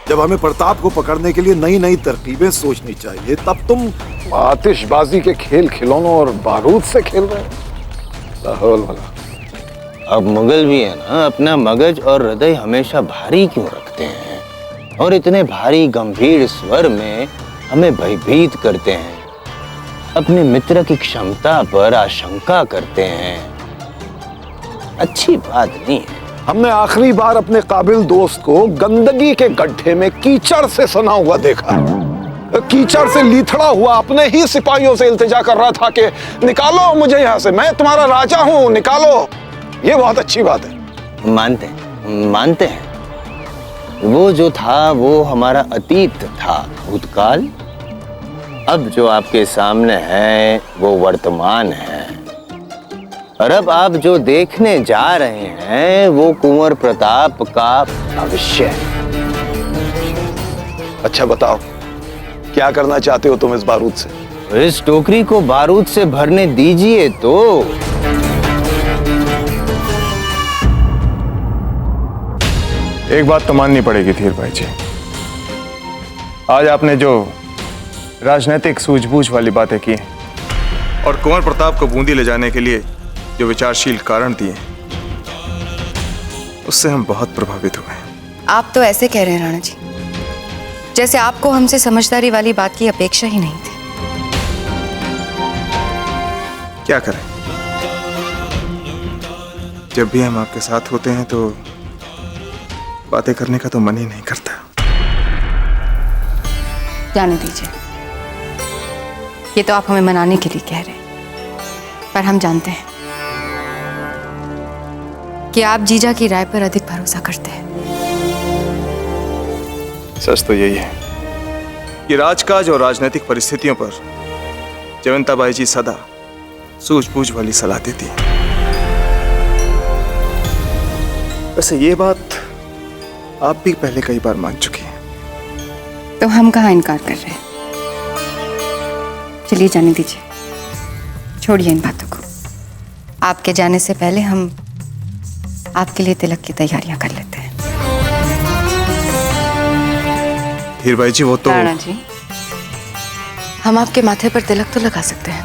जब हमें प्रताप को पकड़ने के लिए नई नई तरकीबें सोचनी चाहिए, तब तुम आतिशबाजी के खेल खिलौनों और बारूद से खेल रहे हो। अब मुगल भी है ना, अपना मगज और हृदय हमेशा भारी क्यों रखते हैं और इतने भारी गंभीर स्वर में हमें भयभीत करते हैं, अपने मित्र की क्षमता पर आशंका करते हैं। अच्छी बात नहीं है। हमने आखिरी बार अपने काबिल दोस्त को गंदगी के गड्ढे में कीचड़ से सना हुआ देखा। कीचड़ से लीथड़ा हुआ अपने ही सिपाहियों से इल्तिजा कर रहा था कि निकालो मुझे यहाँ से, मैं तुम्हारा राजा हूँ, निकालो। ये बहुत अच्छी बात है। मानते हैं। वो जो था वो हमारा अतीत था, भूतकाल। अब जो आपके सामने है वो वर्तमान है, और अब आप जो देखने जा रहे हैं वो कुंवर प्रताप का भविष्य है। अच्छा बताओ, क्या करना चाहते हो तुम इस बारूद से? इस टोकरी को बारूद से भरने दीजिए तो। एक बात तो माननी पड़ेगी धीर भाई जी, आज आपने जो राजनीतिक सूझबूझ वाली बातें की और कुंवर प्रताप को बूंदी ले जाने के लिए जो विचारशील कारण दिए, उससे हम बहुत प्रभावित हुए। आप तो ऐसे कह रहे हैं राणा जी, जैसे आपको हमसे समझदारी वाली बात की अपेक्षा ही नहीं थी। क्या करें, जब भी हम आपके साथ होते हैं तो बातें करने का तो मन ही नहीं करता। जाने दीजिए, ये तो आप हमें मनाने के लिए कह रहे हैं, पर हम जानते हैं कि आप जीजा की राय पर अधिक भरोसा करते हैं। सच तो यही है कि राजकाज और राजनीतिक परिस्थितियों पर जयवंताबाई जी सदा सूझबूझ वाली सलाह देती है। वैसे ये बात आप भी पहले कई बार मान चुकी हैं। तो हम कहाँ इनकार कर रहे हैं। चलिए जाने दीजिए, छोड़िए इन बातों को। आपके जाने से पहले हम आपके लिए तिलक की तैयारियां कर लेते हैं। धीर भाई जी, वो तो राणा जी, हम आपके माथे पर तिलक तो लगा सकते हैं।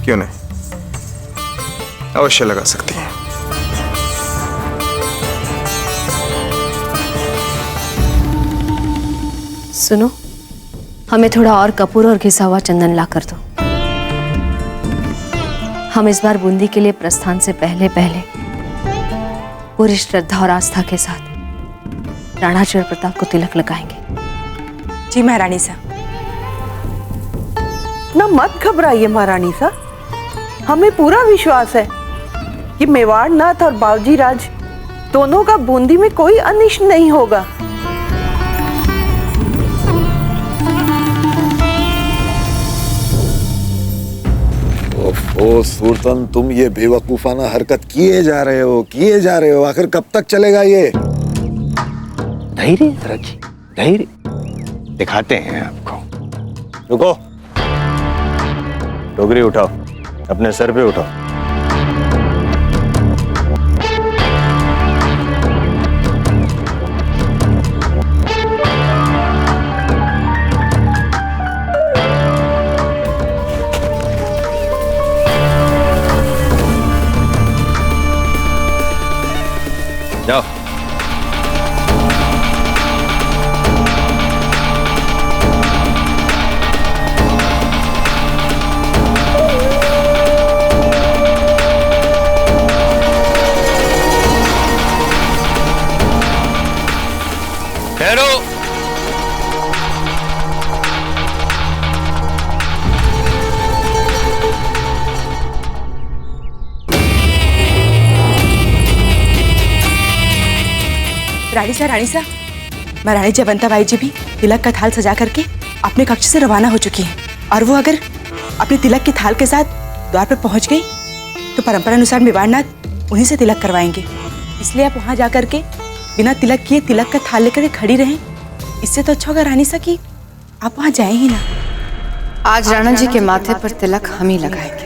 क्यों नहीं, अवश्य लगा सकती हैं। सुनो, हमें थोड़ा और कपूर और घिसा हुआ चंदन ला कर दो। हम इस बार बूंदी के लिए प्रस्थान से पहले पहले पूरी श्रद्धा और आस्था के साथ राणा जी और प्रताप को तिलक लगाएंगे। जी महारानी साहब। ना मत घबराइए महारानी साहब, हमें पूरा विश्वास है कि मेवाड़ नाथ और बावजी राज दोनों का बूंदी में कोई अनिष्ट नहीं होगा। ओ सुल्तान, तुम ये बेवकूफाना हरकत किए जा रहे हो। आखिर कब तक चलेगा ये? धैर्य रखिए, धैर्य दिखाते हैं आपको। रुको, टोकरी उठाओ, अपने सर पे उठाओ। ठहरो। रानी सा, महारानी जयवंता बाई जी भी तिलक का थाल सजा करके अपने कक्ष से रवाना हो चुकी हैं और वो अगर अपने तिलक के थाल के साथ द्वार पर पहुंच गई तो परंपरा अनुसार मेवाड़नाथ उन्हीं से तिलक करवाएंगे। इसलिए आप वहां जाकर के बिना तिलक किए तिलक का थाल लेकर खड़ी रहें। इससे तो अच्छा होगा रानी सा कि आप वहां जाए ही ना। आज राणा जी के माथे पर तिलक हम ही लगाएंगे।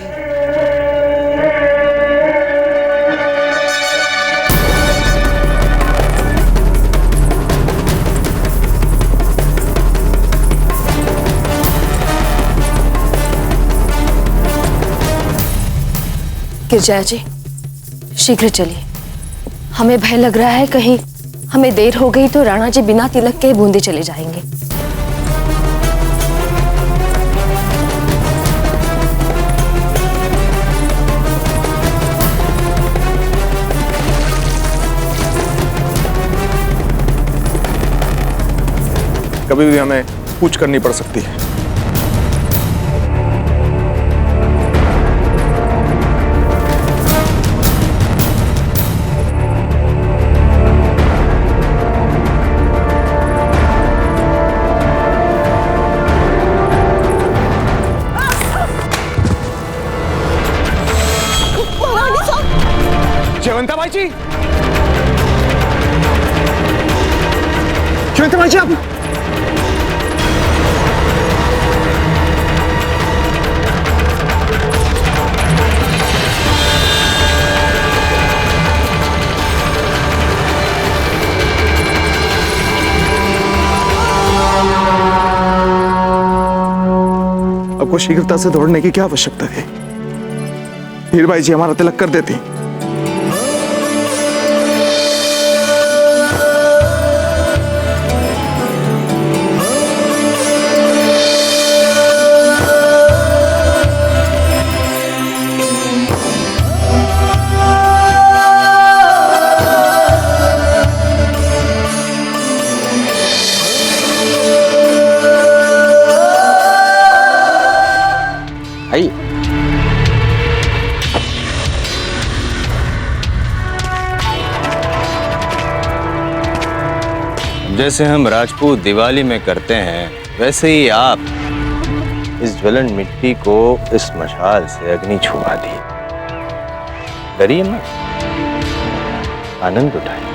गिरजाया जी, शीघ्र चलिए। हमें भय लग रहा है कहीं हमें देर हो गई तो राणा जी बिना तिलक के बूंदी चले जाएंगे। कभी भी हमें पूछ करनी पड़ सकती है। जयवंता बाई जी, जयवंता बाई जी, आप आपको शीघ्रता से दौड़ने की क्या आवश्यकता थी? हीर बाई जी हमारा तिलक कर देती। जैसे हम राजपूत दिवाली में करते हैं वैसे ही आप इस ज्वलन मिट्टी को इस मशाल से अग्नि छुआ दी। डरिए मत, आनंद उठाइए।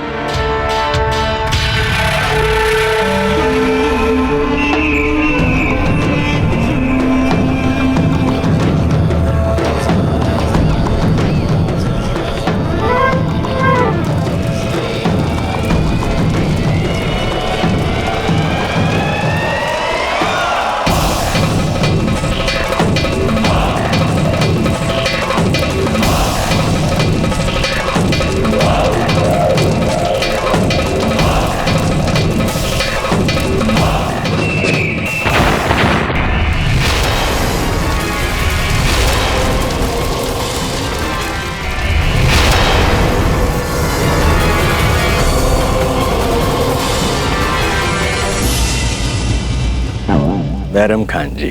बैरम खान जी,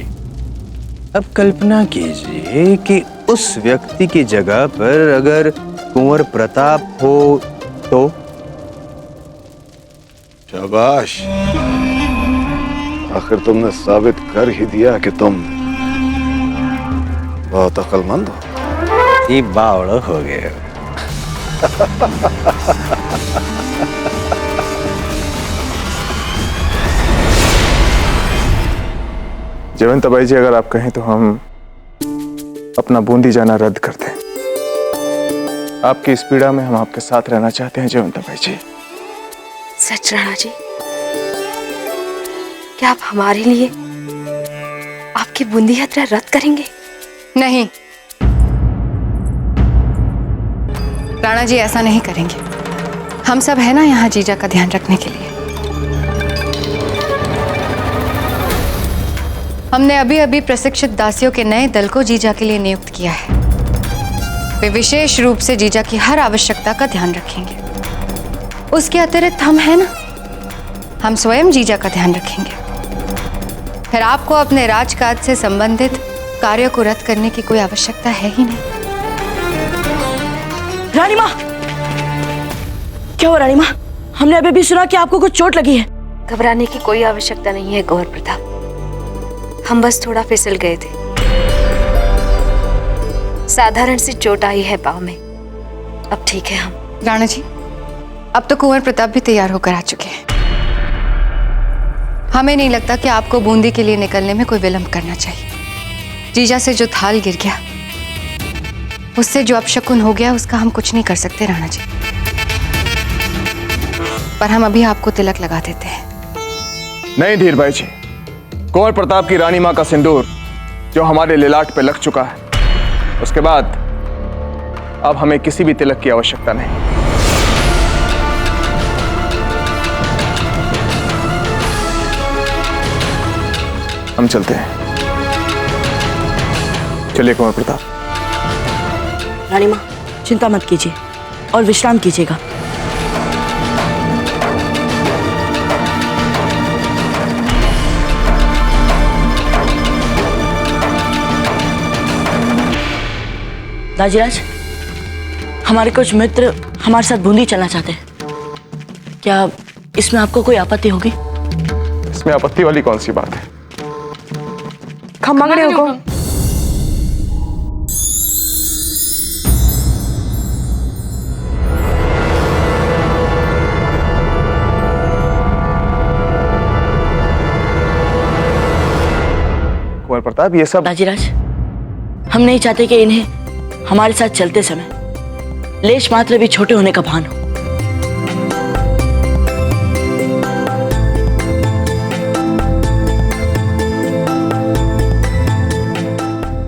अब कल्पना कीजिए कि उस व्यक्ति की जगह पर अगर कुंवर प्रताप हो तो। शाबाश, आखिर तुमने साबित कर ही दिया कि तुम बहुत अक्लमंद हो। ये बावड़ा हो गए। जयवंता बाई जी, अगर आप कहें तो हम अपना बूंदी जाना रद्द कर दें। आपकी इस पीड़ा में हम आपके साथ रहना चाहते हैं जयवंता बाई जी। सच राणा जी, क्या आप हमारे लिए आपकी बूंदी यात्रा रद्द करेंगे? नहीं, राणा जी ऐसा नहीं करेंगे। हम सब है ना यहाँ जीजा का ध्यान रखने के लिए। हमने अभी अभी प्रशिक्षित दासियों के नए दल को जीजा के लिए नियुक्त किया है। वे विशेष रूप से जीजा की हर आवश्यकता का ध्यान रखेंगे। उसके अतिरिक्त हम है ना, हम स्वयं जीजा का ध्यान रखेंगे। फिर आपको अपने राजकाज से संबंधित कार्यों को रद्द करने की कोई आवश्यकता है ही नहीं। रानी माँ, क्या हुआ रानी माँ? हमने अभी भी सुना कि आपको कुछ चोट लगी है। घबराने की कोई आवश्यकता नहीं है गौर प्रताप, हम बस थोड़ा फिसल गए थे। साधारण सी चोट आई है पाँव में, अब ठीक है हम। राणा जी, अब तो कुंवर प्रताप भी तैयार होकर आ चुके हैं। हमें नहीं लगता कि आपको बूंदी के लिए निकलने में कोई विलंब करना चाहिए। जीजा से जो थाल गिर गया, उससे जो अपशकुन हो गया, उसका हम कुछ नहीं कर सकते राणा जी। पर हम अभी आपको तिलक लगा देते हैं। नहीं धीर भाई जी, कुंवर प्रताप की रानी मां का सिंदूर जो हमारे लिलाट पे लग चुका है, उसके बाद अब हमें किसी भी तिलक की आवश्यकता नहीं। हम चलते हैं। चलिए कुंवर प्रताप। रानी माँ, चिंता मत कीजिए और विश्राम कीजिएगा। दाजीराज, हमारे कुछ मित्र हमारे साथ बूंदी चलना चाहते हैं। क्या इसमें आपको कोई आपत्ति होगी? इसमें आपत्ति वाली कौन सी बात है? खम्मागड़े हुकुम। कुंवर प्रताप, ये सब दाजीराज, हम नहीं चाहते कि इन्हें हमारे साथ चलते समय लेश मात्र भी छोटे होने का भान हो।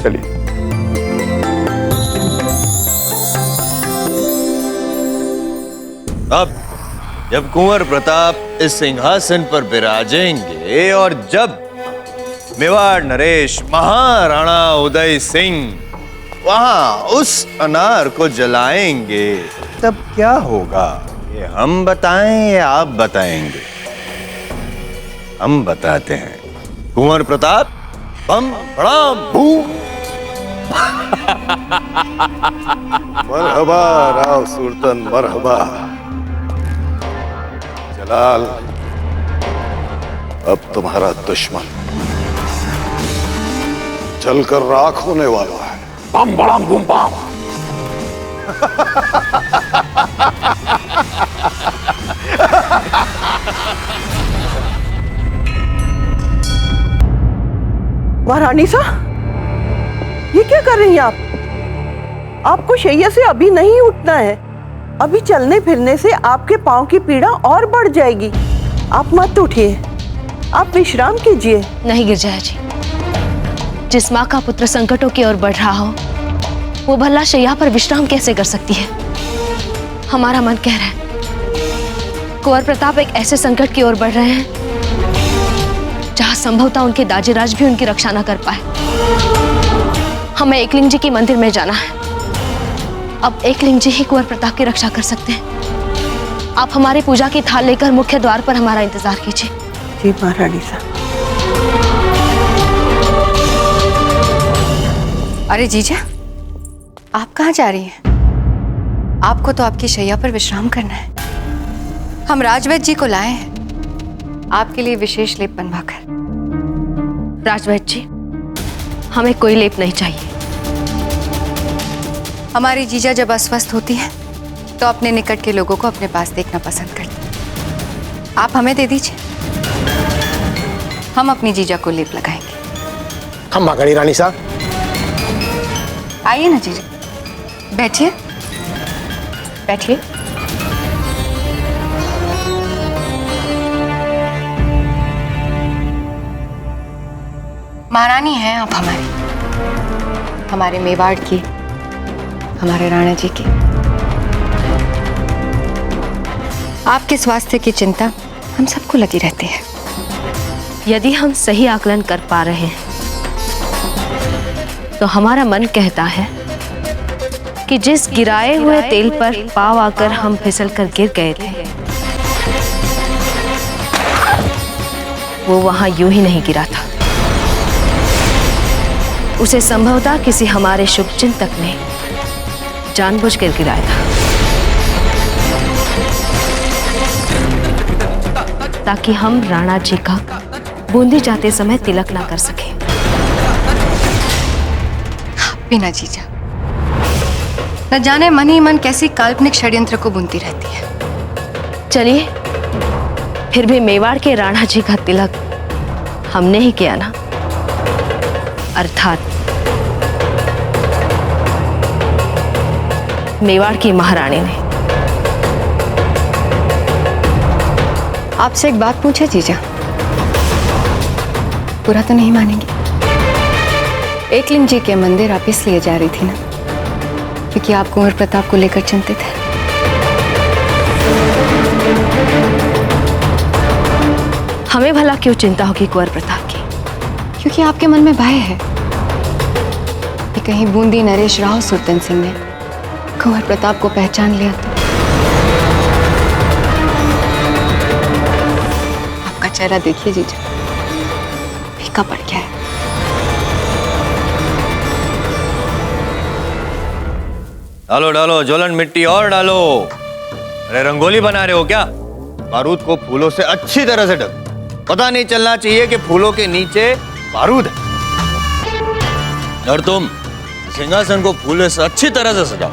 चलिए। अब जब कुंवर प्रताप इस सिंहासन पर विराजेंगे और जब मेवाड़ नरेश महाराणा उदय सिंह वहां उस अनार को जलाएंगे, तब क्या होगा? ये हम बताएं या आप बताएंगे? हम बताते हैं। कुंवर प्रताप, बम बड़ाम बूम। मरहबा राव सुल्तान, मरहबा। जलाल, अब तुम्हारा दुश्मन जलकर राख होने वाला है। बम बड़ाम बूम बम। महारानी साहब, ये क्या कर रही हैं आप? आपको शैया से अभी नहीं उठना है। अभी चलने फिरने से आपके पांव की पीड़ा और बढ़ जाएगी। आप मत उठिए, आप विश्राम कीजिए। नहीं गिरजाया जी, जिस माँ का पुत्र संकटों की ओर बढ़ रहा हो, वो भला शैया पर विश्राम कैसे कर सकती है? हमारा मन कह रहा है कुंवर प्रताप एक ऐसे संकट की ओर बढ़ रहे हैं जहां संभवतः उनके दाजीराज भी उनकी रक्षा न कर पाए। हमें एकलिंग जी के मंदिर में जाना है। अब एकलिंग जी ही कुंवर प्रताप की रक्षा कर सकते हैं। आप हमारे पूजा की थाल लेकर मुख्य द्वार पर हमारा इंतजार कीजिए। जी महारानी साहब। अरे जीजा, आप कहाँ जा रही हैं? आपको तो आपकी शैया पर विश्राम करना है। हम राजवैद्य जी को लाए हैं आपके लिए विशेष लेप बनवाकर। राजवैद्य जी, हमें कोई लेप नहीं चाहिए। हमारी जीजा जब अस्वस्थ होती है तो अपने निकट के लोगों को अपने पास देखना पसंद करती है। आप हमें दे दीजिए, हम अपनी जीजा को लेप लगाएंगे। हम मागणी रानी साहब। आइए ना जीजा, बैठिए बैठिए। महारानी हैं आप हमारे मेवाड़ की, हमारे राणा जी की। आपके स्वास्थ्य की चिंता हम सबको लगी रहती है। यदि हम सही आकलन कर पा रहे हैं तो हमारा मन कहता है कि जिस गिराए हुए तेल पर पाव आकर हम फिसल कर गिर गए थे, वो वहां यूं ही नहीं गिरा था। उसे संभवतः किसी हमारे शुभचिंतक ने जानबूझकर गिराया था, ताकि हम राणा जी का बूंदी जाते समय तिलक ना कर सके। बिना जीजा, न जाने मन ही मन कैसी काल्पनिक षड्यंत्र को बुनती रहती है। चलिए, फिर भी मेवाड़ के राणा जी का तिलक हमने ही किया ना, अर्थात मेवाड़ की महारानी ने। आपसे एक बात पूछे जीजा, पूरा तो नहीं मानेंगे? एकलिंग जी के मंदिर आप इसलिए जा रही थी ना क्योंकि आप कुंवर प्रताप को लेकर चिंतित हैं। हमें भला क्यों चिंता होगी कुंवर प्रताप की? क्योंकि आपके मन में भय है कि कहीं बूंदी नरेश राव सुरतन सिंह ने कुंवर प्रताप को पहचान लिया तो आपका चेहरा देखिए जीजा, फीका पड़ गया है। डालो डालो ज्वलन मिट्टी और डालो। अरे रंगोली बना रहे हो क्या? बारूद को फूलों से अच्छी तरह से ढक, पता नहीं चलना चाहिए कि फूलों के नीचे बारूद है। और तुम सिंहासन को फूलों से अच्छी तरह से सजाओ,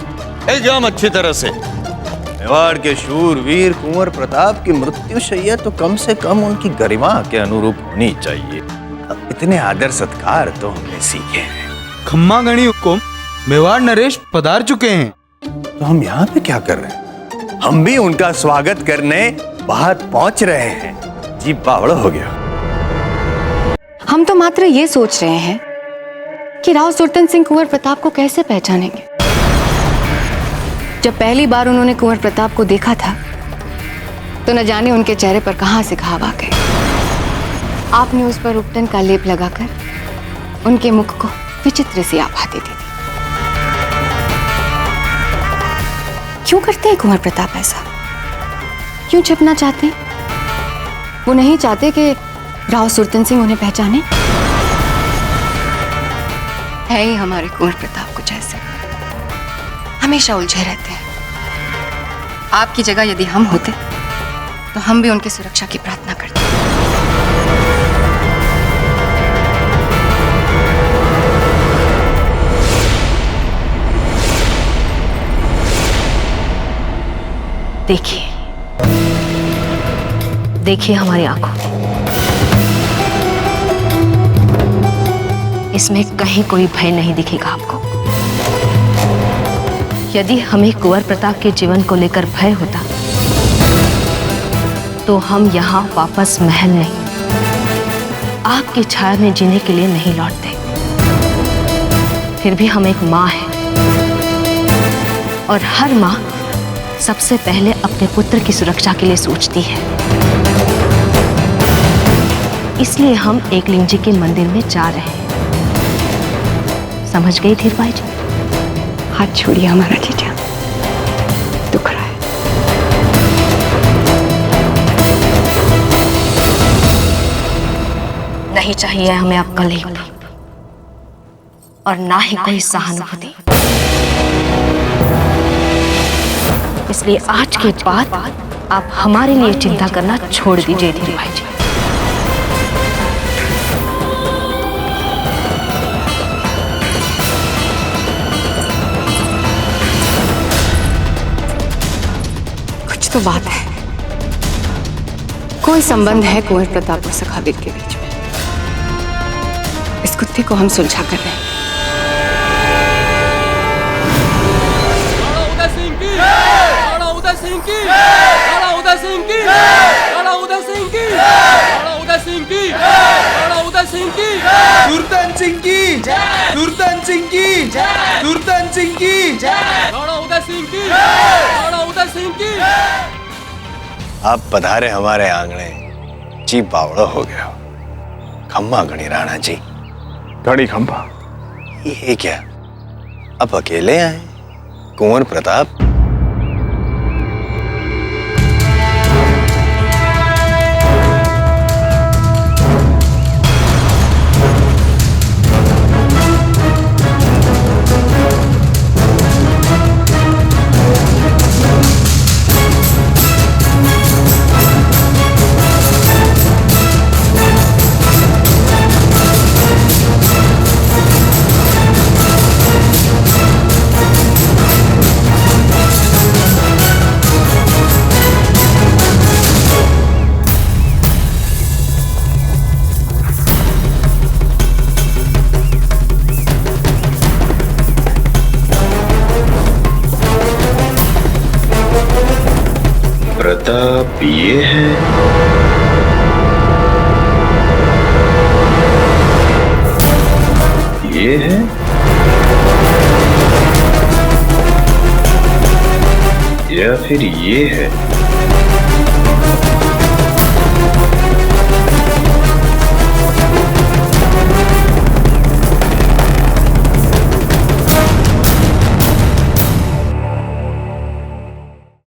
एकदम अच्छी तरह से। मेवाड़ के शूरवीर कुंवर प्रताप की मृत्युशैया तो कम से कम उनकी गरिमा के अनुरूप होनी चाहिए। अब इतने आदर सत्कार तो हमने सीखे हैं। खम्मा गणी हुकुम, मेवाड़ नरेश पधार चुके हैं। तो हम यहाँ पे क्या कर रहे हैं? हम भी उनका स्वागत करने बाहर पहुंच रहे हैं। जी बावड़ा हो गया। हम तो मात्र ये सोच रहे हैं कि राव सुरतन सिंह कुंवर प्रताप को कैसे पहचानेंगे। जब पहली बार उन्होंने कुंवर प्रताप को देखा था तो न जाने उनके चेहरे पर कहां से घाव आ गए। आपने उस पर उपटन का लेप लगाकर उनके मुख को विचित्र सी आभा दे दी थी। क्यों करते हैं कुंवर प्रताप ऐसा? क्यों छिपना चाहते हैं? वो नहीं चाहते कि राव सुरतन सिंह उन्हें पहचाने? है ही हमारे कुंवर प्रताप कुछ ऐसे, हमेशा उलझे रहते हैं। आपकी जगह यदि हम होते तो हम भी उनकी सुरक्षा की प्रार्थना करते। देखिए, देखिए हमारी आंखों में, इसमें कहीं कोई भय नहीं दिखेगा आपको। यदि हमें कुंवर प्रताप के जीवन को लेकर भय होता तो हम यहाँ वापस महल नहीं, आपकी छाया में जीने के लिए नहीं लौटते। फिर भी हम एक माँ हैं और हर माँ सबसे पहले अपने पुत्र की सुरक्षा के लिए सोचती है। इसलिए हम एकलिंग जी के मंदिर में जा रहे हैं। समझ गई धीर भाई जी? हाथ छोड़िए हमारा जीजा, दुख रहा है। नहीं चाहिए हमें आपका लेप और ना ही कोई सहानुभूति। इसलिए आज के बाद आप हमारे लिए चिंता करना छोड़ दीजिए धीर भाई जी। तो बात है, कोई संबंध है कुंवर प्रताप और सखावीर के बीच में। इस कुत्ते को हम सुलझा कर रहे हैं। सुरतन सिंह की, सुरतन सिंह की, सुरतन सिंह की, आप पधारे हमारे आंगणे, जी बावड़ा हो गया। खम्मा गणी राणा जी। गणी खम्मा? ये क्या, अब अकेले आए? कुंवर प्रताप? प्रताप ये है, ये है, या फिर ये है?